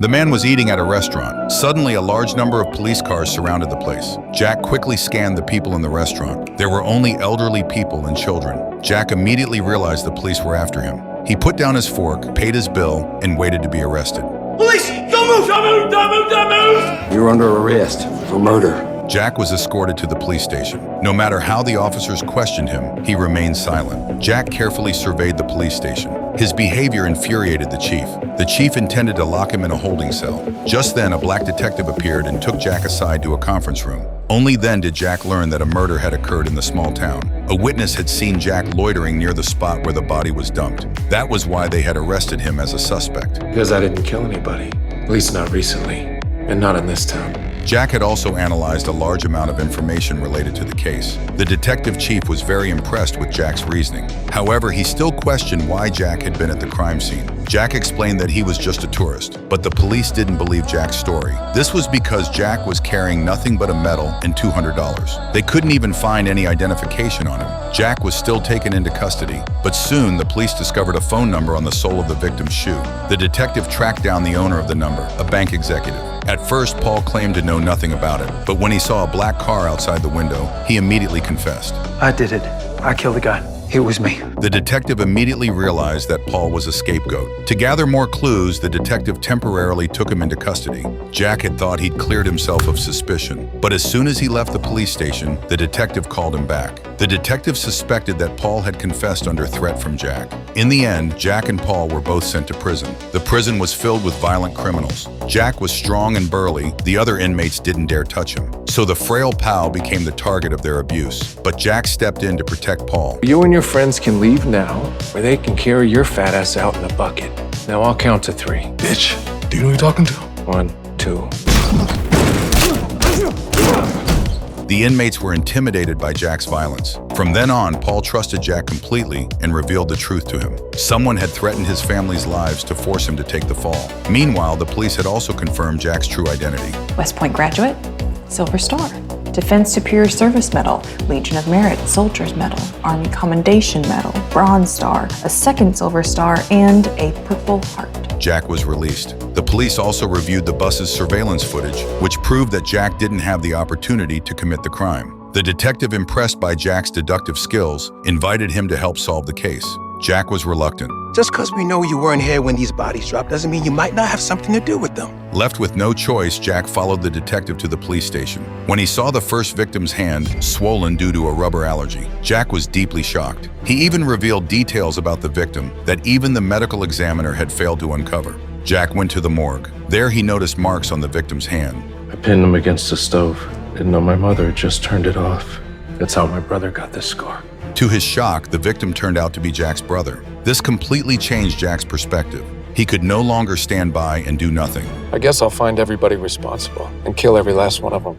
The man was eating at a restaurant. Suddenly, a large number of police cars surrounded the place. Jack quickly scanned the people in the restaurant. There were only elderly people and children. Jack immediately realized the police were after him. He put down his fork, paid his bill, and waited to be arrested. Police! Don't move! Don't move! Don't move! Don't move! You're under arrest for murder. Jack was escorted to the police station. No matter how the officers questioned him, he remained silent. Jack carefully surveyed the police station. His behavior infuriated the chief. The chief intended to lock him in a holding cell. Just then, a black detective appeared and took Jack aside to a conference room. Only then did Jack learn that a murder had occurred in the small town. A witness had seen Jack loitering near the spot where the body was dumped. That was why they had arrested him as a suspect. Because I didn't kill anybody. At least not recently. And not in this town. Jack had also analyzed a large amount of information related to the case. The detective chief was very impressed with Jack's reasoning. However, he still questioned why Jack had been at the crime scene. Jack explained that he was just a tourist, but the police didn't believe Jack's story. This was because Jack was carrying nothing but a medal and $200. They couldn't even find any identification on him. Jack was still taken into custody, but soon the police discovered a phone number on the sole of the victim's shoe. The detective tracked down the owner of the number, a bank executive. At first, Paul claimed to know nothing about it, but when he saw a black car outside the window, he immediately confessed. I did it. I killed the guy. It was me. The detective immediately realized that Paul was a scapegoat. To gather more clues, the detective temporarily took him into custody. Jack had thought he'd cleared himself of suspicion, but as soon as he left the police station, the detective called him back. The detective suspected that Paul had confessed under threat from Jack. In the end, Jack and Paul were both sent to prison. The prison was filled with violent criminals. Jack was strong and burly. The other inmates didn't dare touch him. So the frail pal became the target of their abuse. But Jack stepped in to protect Paul. You and your friends can leave now, or they can carry your fat ass out in a bucket. Now I'll count to 3. Bitch, do you know who you're talking to? 1, 2. The inmates were intimidated by Jack's violence. From then on, Paul trusted Jack completely and revealed the truth to him. Someone had threatened his family's lives to force him to take the fall. Meanwhile, the police had also confirmed Jack's true identity. West Point graduate, Silver Star, Defense Superior Service Medal, Legion of Merit, Soldier's Medal, Army Commendation Medal, Bronze Star, a second Silver Star, and a Purple Heart. Jack was released. The police also reviewed the bus's surveillance footage, which proved that Jack didn't have the opportunity to commit the crime. The detective, impressed by Jack's deductive skills, invited him to help solve the case. Jack was reluctant. Just because we know you weren't here when these bodies dropped doesn't mean you might not have something to do with them. Left with no choice, Jack followed the detective to the police station. When he saw the first victim's hand, swollen due to a rubber allergy, Jack was deeply shocked. He even revealed details about the victim that even the medical examiner had failed to uncover. Jack went to the morgue. There he noticed marks on the victim's hand. I pinned him against the stove. Didn't know my mother had just turned it off. That's how my brother got this scar. To his shock, the victim turned out to be Jack's brother. This completely changed Jack's perspective. He could no longer stand by and do nothing. I guess I'll find everybody responsible and kill every last one of them.